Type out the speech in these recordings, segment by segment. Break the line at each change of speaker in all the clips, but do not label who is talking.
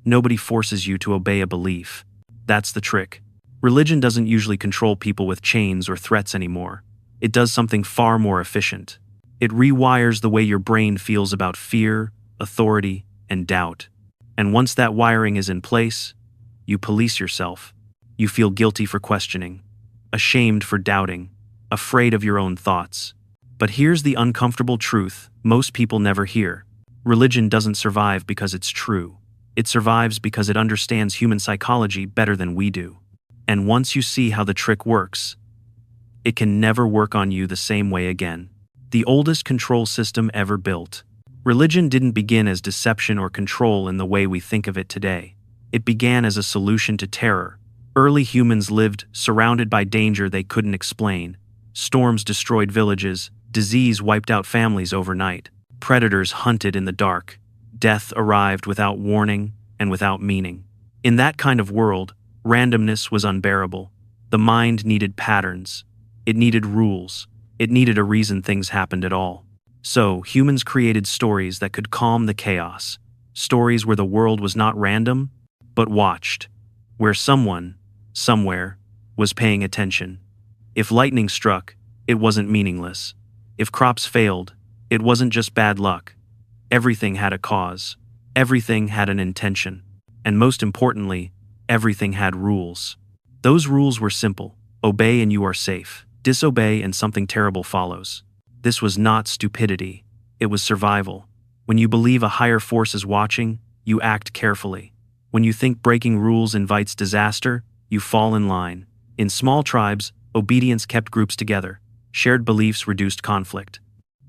Nobody forces you to obey a belief. That's the trick. Religion doesn't usually control people with chains or threats anymore. It does something far more efficient. It rewires the way your brain feels about fear, authority, and doubt. And once that wiring is in place, you police yourself. You feel guilty for questioning, ashamed for doubting, afraid of your own thoughts. But here's the uncomfortable truth most people never hear. Religion doesn't survive because it's true. It survives because it understands human psychology better than we do. And once you see how the trick works, it can never work on you the same way again. The oldest control system ever built. Religion didn't begin as deception or control in the way we think of it today. It began as a solution to terror. Early humans lived surrounded by danger they couldn't explain. Storms destroyed villages, disease wiped out families overnight. Predators hunted in the dark. Death arrived without warning and without meaning. In that kind of world, randomness was unbearable. The mind needed patterns. It needed rules. It needed a reason things happened at all. So, humans created stories that could calm the chaos. Stories where the world was not random, but watched. Where someone, somewhere, was paying attention. If lightning struck, it wasn't meaningless. If crops failed, it wasn't just bad luck. Everything had a cause. Everything had an intention. And most importantly, everything had rules. Those rules were simple. Obey and you are safe. Disobey and something terrible follows. This was not stupidity. It was survival. When you believe a higher force is watching, you act carefully. When you think breaking rules invites disaster, you fall in line. In small tribes, obedience kept groups together. Shared beliefs reduced conflict.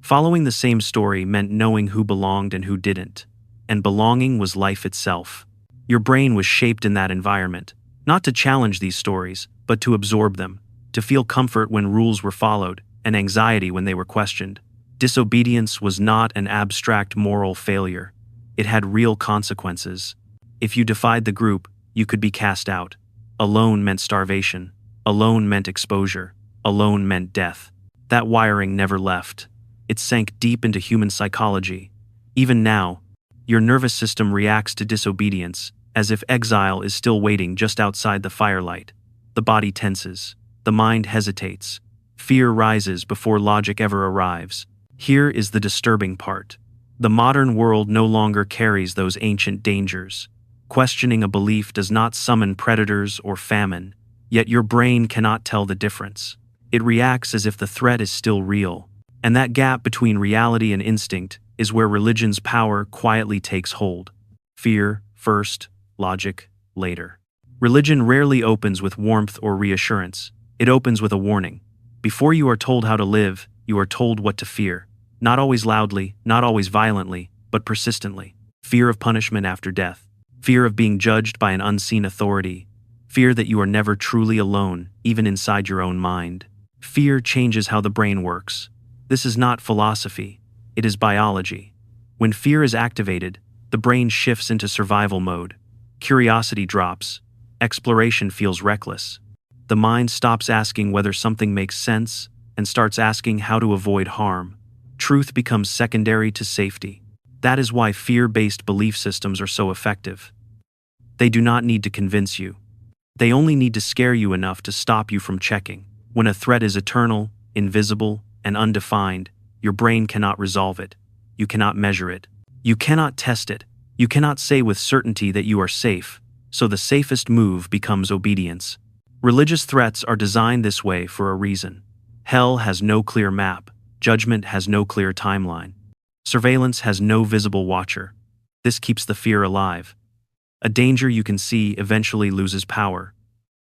Following the same story meant knowing who belonged and who didn't. And belonging was life itself. Your brain was shaped in that environment, not to challenge these stories, but to absorb them, to feel comfort when rules were followed, and anxiety when they were questioned. Disobedience was not an abstract moral failure. It had real consequences. If you defied the group, you could be cast out. Alone meant starvation. Alone meant exposure. Alone meant death. That wiring never left. It sank deep into human psychology. Even now, your nervous system reacts to disobedience as if exile is still waiting just outside the firelight. The body tenses. The mind hesitates. Fear rises before logic ever arrives. Here is the disturbing part. The modern world no longer carries those ancient dangers. Questioning a belief does not summon predators or famine, yet your brain cannot tell the difference. It reacts as if the threat is still real. And that gap between reality and instinct is where religion's power quietly takes hold. Fear first, logic later. Religion rarely opens with warmth or reassurance. It opens with a warning. Before you are told how to live, you are told what to fear. Not always loudly, not always violently, but persistently. Fear of punishment after death. Fear of being judged by an unseen authority. Fear that you are never truly alone, even inside your own mind. Fear changes how the brain works. This is not philosophy. It is biology. When fear is activated, the brain shifts into survival mode. Curiosity drops. Exploration feels reckless. The mind stops asking whether something makes sense and starts asking how to avoid harm. Truth becomes secondary to safety. That is why fear-based belief systems are so effective. They do not need to convince you. They only need to scare you enough to stop you from checking. When a threat is eternal, invisible, and undefined, your brain cannot resolve it. You cannot measure it. You cannot test it. You cannot say with certainty that you are safe, so the safest move becomes obedience. Religious threats are designed this way for a reason. Hell has no clear map. Judgment has no clear timeline. Surveillance has no visible watcher. This keeps the fear alive. A danger you can see eventually loses power.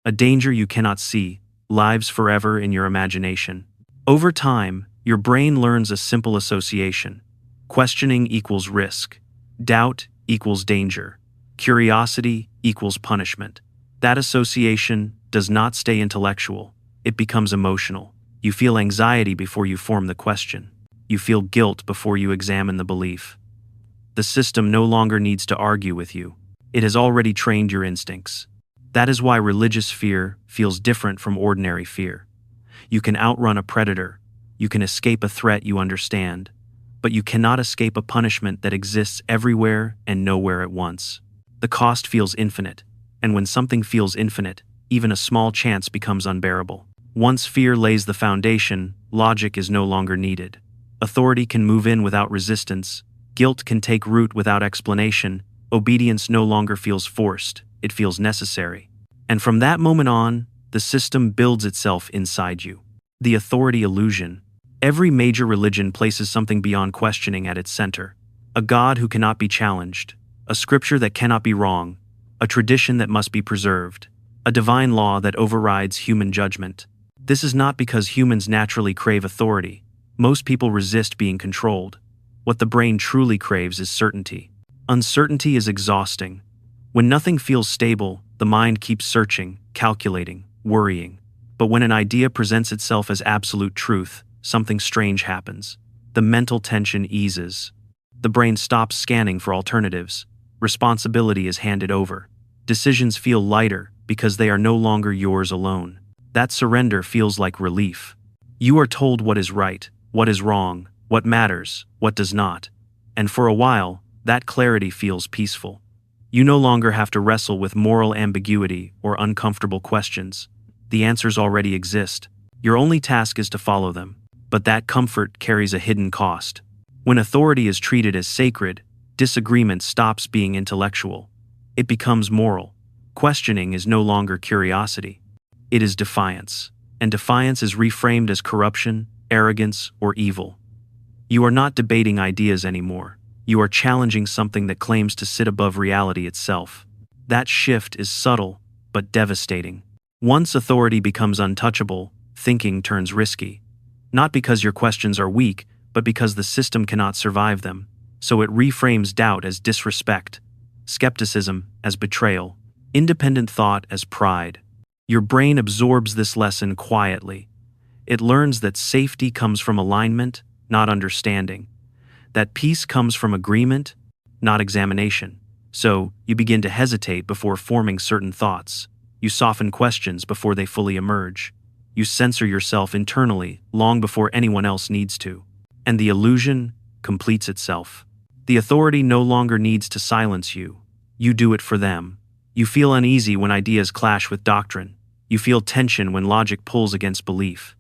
A danger you cannot see lives forever in your imagination. Over time, your brain learns a simple association. Questioning equals risk. Doubt equals danger. Curiosity equals punishment. That association does not stay intellectual. It becomes emotional. You feel anxiety before you form the question. You feel guilt before you examine the belief. The system no longer needs to argue with you. It has already trained your instincts. That is why religious fear feels different from ordinary fear. You can outrun a predator. You can escape a threat you understand. But you cannot escape a punishment that exists everywhere and nowhere at once. The cost feels infinite, and when something feels infinite, even a small chance becomes unbearable. Once fear lays the foundation, logic is no longer needed. Authority can move in without resistance, guilt can take root without explanation, obedience no longer feels forced, it feels necessary. And from that moment on, the system builds itself inside you. The authority illusion. Every major religion places something beyond questioning at its center. A God who cannot be challenged, a scripture that cannot be wrong, a tradition that must be preserved, a divine law that overrides human judgment. This is not because humans naturally crave authority. Most people resist being controlled. What the brain truly craves is certainty. Uncertainty is exhausting. When nothing feels stable, the mind keeps searching, calculating, worrying. But when an idea presents itself as absolute truth, something strange happens. The mental tension eases. The brain stops scanning for alternatives. Responsibility is handed over. Decisions feel lighter because they are no longer yours alone. That surrender feels like relief. You are told what is right, what is wrong, what matters, what does not. And for a while, that clarity feels peaceful. You no longer have to wrestle with moral ambiguity or uncomfortable questions. The answers already exist. Your only task is to follow them. But that comfort carries a hidden cost. When authority is treated as sacred, disagreement stops being intellectual. It becomes moral. Questioning is no longer curiosity. It is defiance. And defiance is reframed as corruption, arrogance, or evil. You are not debating ideas anymore. You are challenging something that claims to sit above reality itself. That shift is subtle, but devastating. Once authority becomes untouchable, thinking turns risky. Not because your questions are weak, but because the system cannot survive them. So it reframes doubt as disrespect, skepticism as betrayal, independent thought as pride. Your brain absorbs this lesson quietly. It learns that safety comes from alignment, not understanding. That peace comes from agreement, not examination. So, you begin to hesitate before forming certain thoughts. You soften questions before they fully emerge. You censor yourself internally long before anyone else needs to. And the illusion completes itself. The authority no longer needs to silence you. You do it for them. You feel uneasy when ideas clash with doctrine. You feel tension when logic pulls against belief.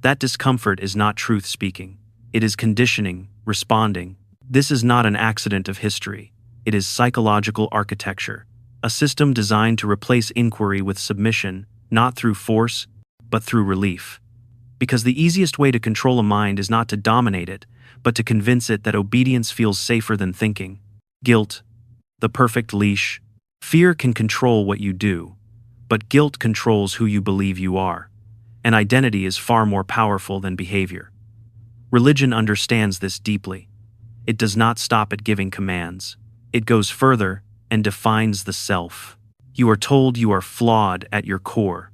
That discomfort is not truth speaking. It is conditioning, responding. This is not an accident of history. It is psychological architecture, a system designed to replace inquiry with submission, not through force, but through relief. Because the easiest way to control a mind is not to dominate it, but to convince it that obedience feels safer than thinking. Guilt, the perfect leash. Fear can control what you do, but guilt controls who you believe you are. And identity is far more powerful than behavior. Religion understands this deeply. It does not stop at giving commands. It goes further and defines the self. You are told you are flawed at your core,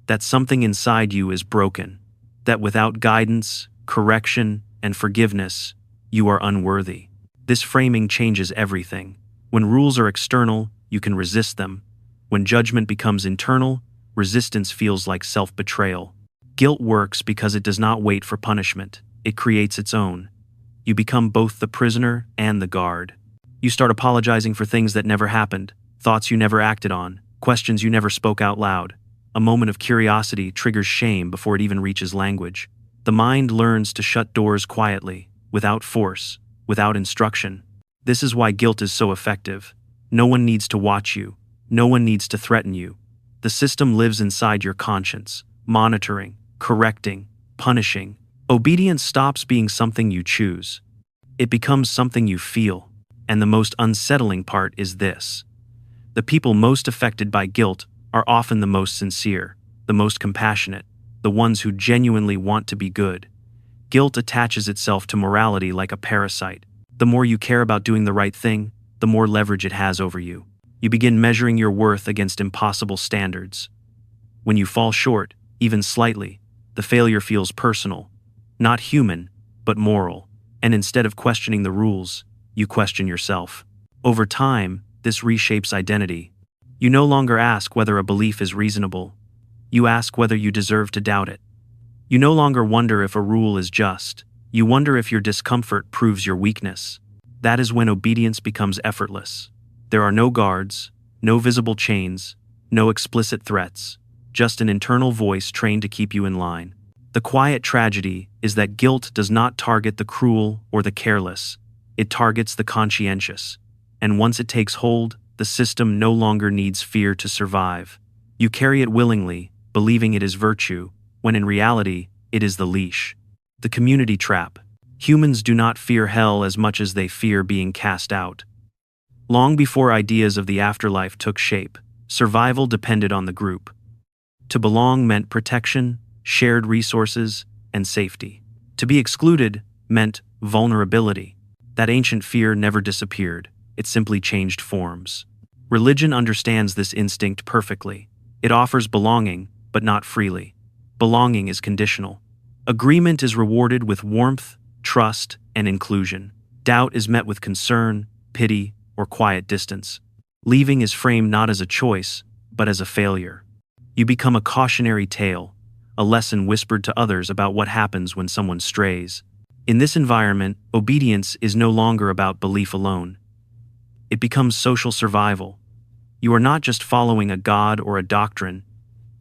that something inside you is broken, that without guidance, correction, and forgiveness, you are unworthy. This framing changes everything. When rules are external, you can resist them. When judgment becomes internal, resistance feels like self-betrayal. Guilt works because it does not wait for punishment. It creates its own. You become both the prisoner and the guard. You start apologizing for things that never happened, thoughts you never acted on, questions you never spoke out loud. A moment of curiosity triggers shame before it even reaches language. The mind learns to shut doors quietly, without force, without instruction. This is why guilt is so effective. No one needs to watch you. No one needs to threaten you. The system lives inside your conscience, monitoring, correcting, punishing. Obedience stops being something you choose. It becomes something you feel. And the most unsettling part is this. The people most affected by guilt are often the most sincere, the most compassionate, the ones who genuinely want to be good. Guilt attaches itself to morality like a parasite. The more you care about doing the right thing, the more leverage it has over you. You begin measuring your worth against impossible standards. When you fall short, even slightly, the failure feels personal, not human, but moral. And instead of questioning the rules, you question yourself. Over time, this reshapes identity. You no longer ask whether a belief is reasonable. You ask whether you deserve to doubt it. You no longer wonder if a rule is just. You wonder if your discomfort proves your weakness. That is when obedience becomes effortless. There are no guards, No visible chains, no explicit threats, just an internal voice trained to keep you in line. The quiet tragedy is that guilt does not target the cruel or the careless. It targets the conscientious. And once it takes hold, the system no longer needs fear to survive. You carry it willingly, believing it is virtue, when in reality, it is the leash. The community trap. Humans do not fear hell as much as they fear being cast out. Long before ideas of the afterlife took shape, survival depended on the group. To belong meant protection, shared resources, and safety. To be excluded meant vulnerability. That ancient fear never disappeared, it simply changed forms. Religion understands this instinct perfectly. It offers belonging, but not freely. Belonging is conditional. Agreement is rewarded with warmth, trust, and inclusion. Doubt is met with concern, pity, or quiet distance. Leaving is framed not as a choice, but as a failure. You become a cautionary tale, a lesson whispered to others about what happens when someone strays. In this environment, obedience is no longer about belief alone. It becomes social survival. You are not just following a god or a doctrine,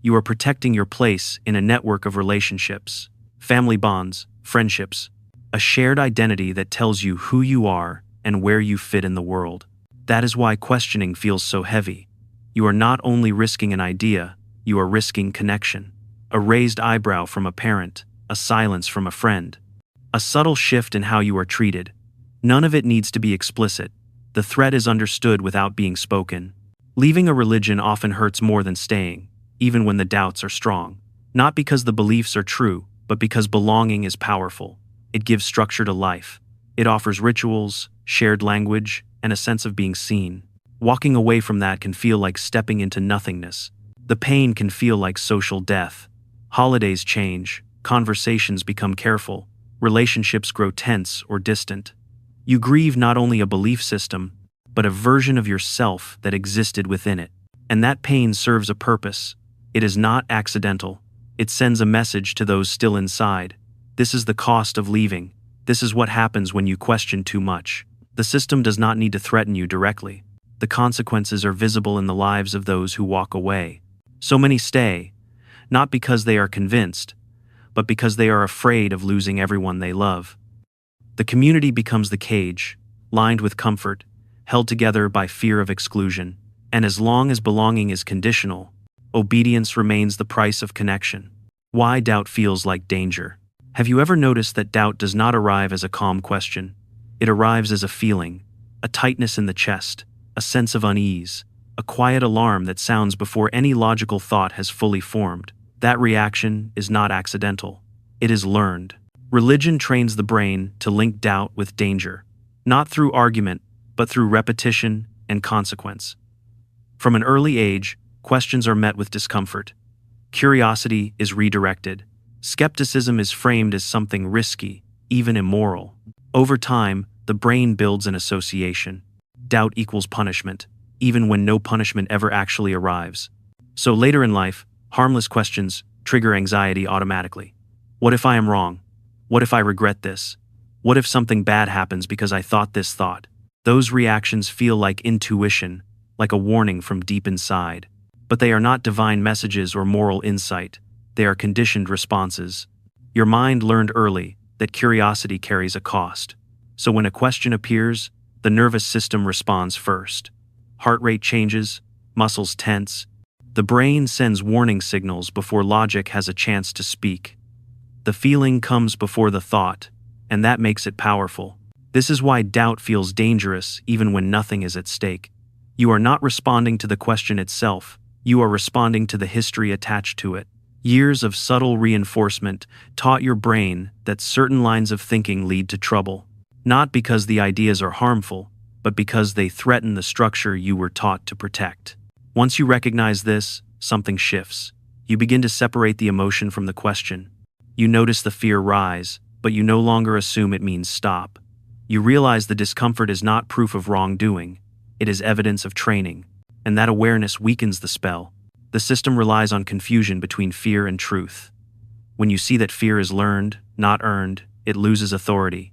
you are protecting your place in a network of relationships, family bonds, friendships, a shared identity that tells you who you are and where you fit in the world. That is why questioning feels so heavy. You are not only risking an idea, you are risking connection. A raised eyebrow from a parent, a silence from a friend, a subtle shift in how you are treated. None of it needs to be explicit. The threat is understood without being spoken. Leaving a religion often hurts more than staying, even when the doubts are strong. Not because the beliefs are true, but because belonging is powerful. It gives structure to life. It offers rituals, shared language, and a sense of being seen. Walking away from that can feel like stepping into nothingness. The pain can feel like social death. Holidays change, conversations become careful, relationships grow tense or distant. You grieve not only a belief system, but a version of yourself that existed within it. And that pain serves a purpose. It is not accidental. It sends a message to those still inside. This is the cost of leaving. This is what happens when you question too much. The system does not need to threaten you directly. The consequences are visible in the lives of those who walk away. So many stay, not because they are convinced, but because they are afraid of losing everyone they love. The community becomes the cage, lined with comfort, held together by fear of exclusion. And as long as belonging is conditional, obedience remains the price of connection. Why doubt feels like danger. Have you ever noticed that doubt does not arrive as a calm question? It arrives as a feeling, a tightness in the chest, a sense of unease, a quiet alarm that sounds before any logical thought has fully formed. That reaction is not accidental. It is learned. Religion trains the brain to link doubt with danger, not through argument, but through repetition and consequence. From an early age, questions are met with discomfort. Curiosity is redirected. Skepticism is framed as something risky, even immoral. Over time, the brain builds an association. Doubt equals punishment, even when no punishment ever actually arrives. So later in life, harmless questions trigger anxiety automatically. What if I am wrong? What if I regret this? What if something bad happens because I thought this thought? Those reactions feel like intuition, like a warning from deep inside. But they are not divine messages or moral insight. They are conditioned responses. Your mind learned early that curiosity carries a cost. So when a question appears, the nervous system responds first. Heart rate changes, muscles tense. The brain sends warning signals before logic has a chance to speak. The feeling comes before the thought, and that makes it powerful. This is why doubt feels dangerous even when nothing is at stake. You are not responding to the question itself, you are responding to the history attached to it. Years of subtle reinforcement taught your brain that certain lines of thinking lead to trouble, not because the ideas are harmful, but because they threaten the structure you were taught to protect. Once you recognize this, something shifts. You begin to separate the emotion from the question. You notice the fear rise, but you no longer assume it means stop. You realize the discomfort is not proof of wrongdoing, it is evidence of training, and that awareness weakens the spell. The system relies on confusion between fear and truth. When you see that fear is learned, not earned, it loses authority.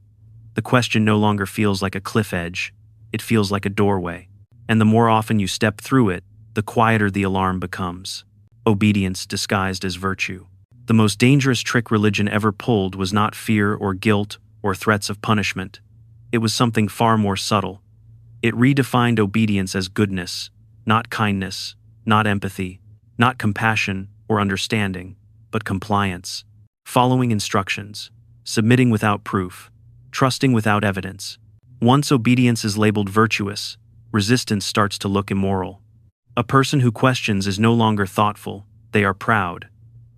The question no longer feels like a cliff edge, it feels like a doorway. And the more often you step through it, the quieter the alarm becomes. Obedience disguised as virtue. The most dangerous trick religion ever pulled was not fear or guilt or threats of punishment. It was something far more subtle. It redefined obedience as goodness, not kindness, not empathy, not compassion or understanding, but compliance. Following instructions, submitting without proof, trusting without evidence. Once obedience is labeled virtuous, resistance starts to look immoral. A person who questions is no longer thoughtful, they are proud.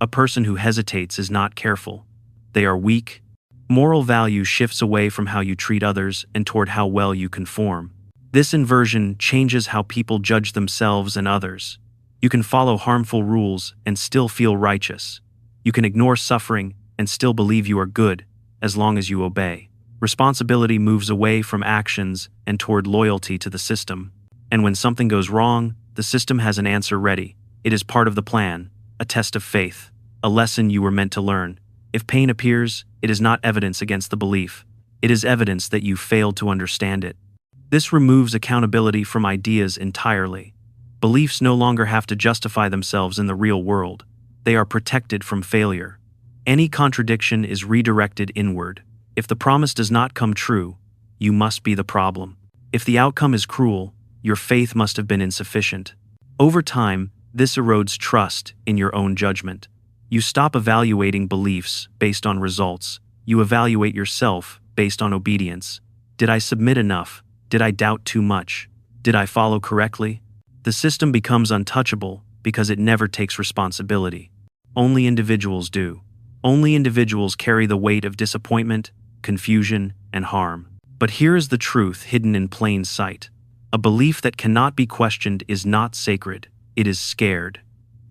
A person who hesitates is not careful, they are weak. Moral value shifts away from how you treat others and toward how well you conform. This inversion changes how people judge themselves and others. You can follow harmful rules and still feel righteous. You can ignore suffering and still believe you are good, as long as you obey. Responsibility moves away from actions and toward loyalty to the system. And when something goes wrong, the system has an answer ready. It is part of the plan, a test of faith, a lesson you were meant to learn. If pain appears, it is not evidence against the belief. It is evidence that you failed to understand it. This removes accountability from ideas entirely. Beliefs no longer have to justify themselves in the real world. They are protected from failure. Any contradiction is redirected inward. If the promise does not come true, you must be the problem. If the outcome is cruel, your faith must have been insufficient. Over time, this erodes trust in your own judgment. You stop evaluating beliefs based on results. You evaluate yourself based on obedience. Did I submit enough? Did I doubt too much? Did I follow correctly? The system becomes untouchable because it never takes responsibility. Only individuals do. Only individuals carry the weight of disappointment, confusion, and harm. But here is the truth hidden in plain sight. A belief that cannot be questioned is not sacred. It is scared.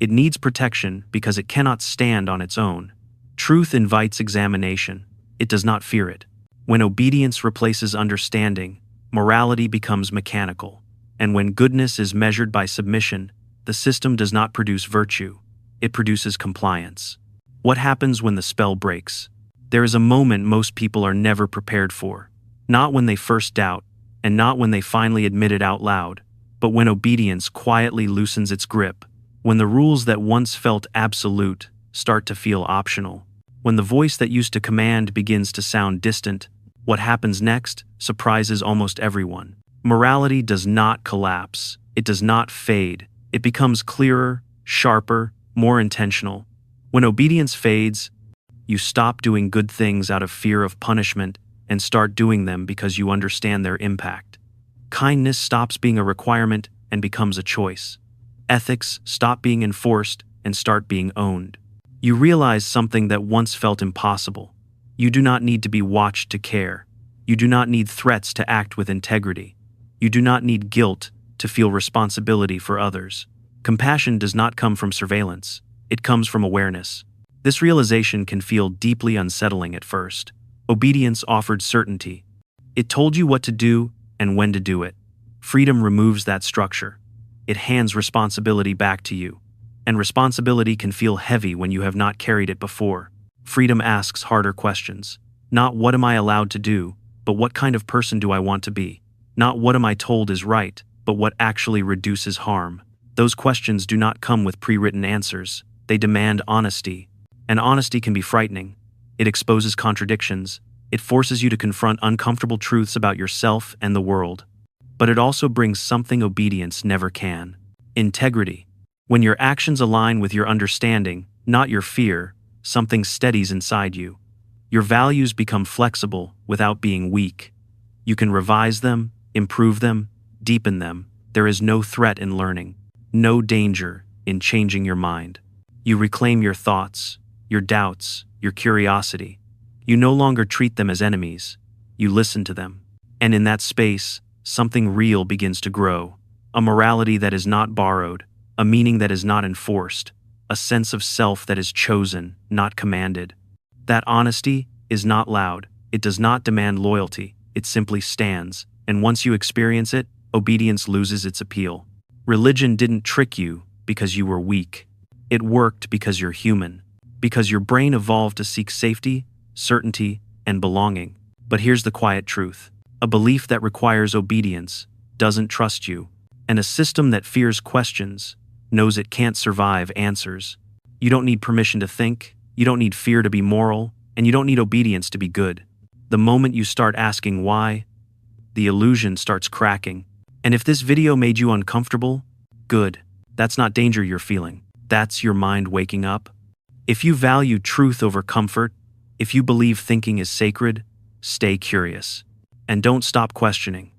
It needs protection because it cannot stand on its own. Truth invites examination. It does not fear it. When obedience replaces understanding, morality becomes mechanical. And when goodness is measured by submission, the system does not produce virtue. It produces compliance. What happens when the spell breaks? There is a moment most people are never prepared for. Not when they first doubt, and not when they finally admit it out loud, but when obedience quietly loosens its grip, when the rules that once felt absolute start to feel optional, when the voice that used to command begins to sound distant. What happens next surprises almost everyone. Morality does not collapse. It does not fade. It becomes clearer, sharper, more intentional. When obedience fades, you stop doing good things out of fear of punishment and start doing them because you understand their impact. Kindness stops being a requirement and becomes a choice. Ethics stop being enforced and start being owned. You realize something that once felt impossible. You do not need to be watched to care. You do not need threats to act with integrity. You do not need guilt to feel responsibility for others. Compassion does not come from surveillance. It comes from awareness. This realization can feel deeply unsettling at first. Obedience offered certainty. It told you what to do and when to do it. Freedom removes that structure. It hands responsibility back to you. And responsibility can feel heavy when you have not carried it before. Freedom asks harder questions. Not what am I allowed to do, but what kind of person do I want to be? Not what am I told is right, but what actually reduces harm. Those questions do not come with pre-written answers. They demand honesty. And honesty can be frightening. It exposes contradictions. It forces you to confront uncomfortable truths about yourself and the world. But it also brings something obedience never can. Integrity. When your actions align with your understanding, not your fear, something steadies inside you. Your values become flexible without being weak. You can revise them, improve them, deepen them. There is no threat in learning, no danger in changing your mind. You reclaim your thoughts, your doubts, your curiosity. You no longer treat them as enemies. You listen to them. And in that space, something real begins to grow. A morality that is not borrowed, a meaning that is not enforced, a sense of self that is chosen, not commanded. That honesty is not loud. It does not demand loyalty. It simply stands. And once you experience it, obedience loses its appeal. Religion didn't trick you because you were weak. It worked because you're human. Because your brain evolved to seek safety, certainty, and belonging. But here's the quiet truth. A belief that requires obedience doesn't trust you. And a system that fears questions knows it can't survive answers. You don't need permission to think, you don't need fear to be moral, and you don't need obedience to be good. The moment you start asking why, the illusion starts cracking. And if this video made you uncomfortable, good. That's not danger you're feeling. That's your mind waking up. If you value truth over comfort, if you believe thinking is sacred, stay curious. And don't stop questioning.